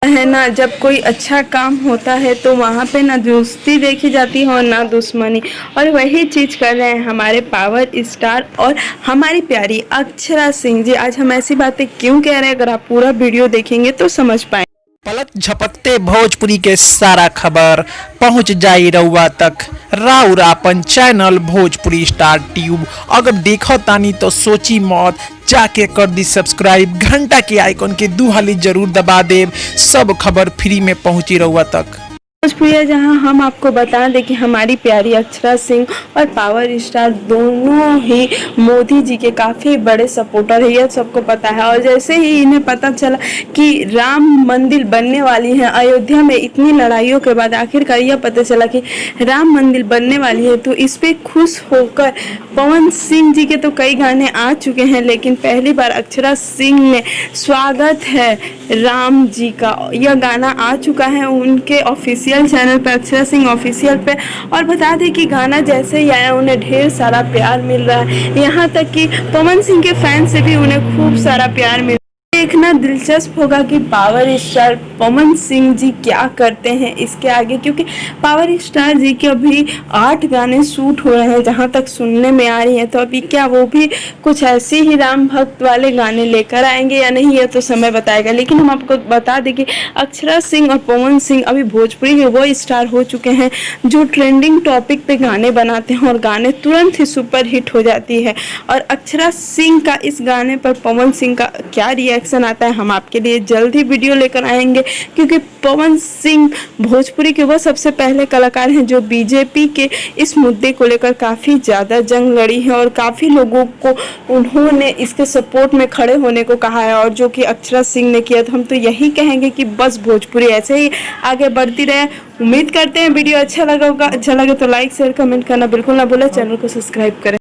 है ना, जब कोई अच्छा काम होता है तो वहाँ पे ना दोस्ती देखी जाती है और ना दुश्मनी। और वही चीज़ कर रहे हैं हमारे पावर स्टार और हमारी प्यारी अक्षरा सिंह जी। आज हम ऐसी बातें क्यों कह रहे हैं, अगर आप पूरा वीडियो देखेंगे तो समझ पाएंगे। पलक झपकते भोजपुरी के सारा खबर पहुंच जाई रउआ तक। राउर आपन चैनल भोजपुरी स्टार ट्यूब अगर देखो तानी तो सोची मौत, जाके कर दी सब्सक्राइब, घंटा के आइकन के दू हाली जरूर दबा देव। सब खबर फ्री में पहुंची रउआ तक। भोजपुरिया जहां हम आपको बता दें कि हमारी प्यारी अक्षरा सिंह और पावर स्टार दोनों ही मोदी जी के काफ़ी बड़े सपोर्टर है, यह सबको पता है। और जैसे ही इन्हें पता चला कि राम मंदिर बनने वाली है अयोध्या में, इतनी लड़ाइयों के बाद आखिरकार यह पता चला कि राम मंदिर बनने वाली है, तो इस पर खुश होकर पवन सिंह जी के तो कई गाने आ चुके हैं, लेकिन पहली बार अक्षरा सिंह ने स्वागत है राम जी का यह गाना आ चुका है उनके ऑफिशियल चैनल पे, अक्षरा सिंह ऑफिशियल पे। और बता दें कि गाना जैसे ही आया उन्हें ढेर सारा प्यार मिल रहा है, यहाँ तक कि पवन सिंह के फैन से भी उन्हें खूब सारा प्यार मिल। देखना दिलचस्प होगा कि पावर स्टार पवन सिंह जी क्या करते हैं इसके आगे, क्योंकि पावर स्टार जी के अभी 8 गाने शूट हो रहे हैं जहां तक सुनने में आ रही है। तो अभी क्या वो भी कुछ ऐसे ही राम भक्त वाले गाने लेकर आएंगे या नहीं, ये तो समय बताएगा। लेकिन हम आपको बता दें कि अक्षरा सिंह और पवन सिंह अभी भोजपुरी के वो स्टार हो चुके हैं जो ट्रेंडिंग टॉपिक पे गाने बनाते हैं और गाने तुरंत ही सुपर हिट हो जाती है। और अक्षरा सिंह का इस गाने पर पवन सिंह का क्या रिएक्शन आता है, हम आपके लिए जल्द ही वीडियो लेकर आएंगे, क्योंकि पवन सिंह भोजपुरी के वो सबसे पहले कलाकार हैं जो बीजेपी के इस मुद्दे को लेकर काफ़ी ज़्यादा जंग लड़ी है और काफ़ी लोगों को उन्होंने इसके सपोर्ट में खड़े होने को कहा है, और जो कि अक्षरा सिंह ने किया। तो हम तो यही कहेंगे कि बस भोजपुरी ऐसे ही आगे बढ़ती रहे। उम्मीद करते हैं वीडियो अच्छा लगा होगा। अच्छा लगे तो लाइक शेयर कमेंट करना बिल्कुल ना भूलें, चैनल को सब्सक्राइब करें।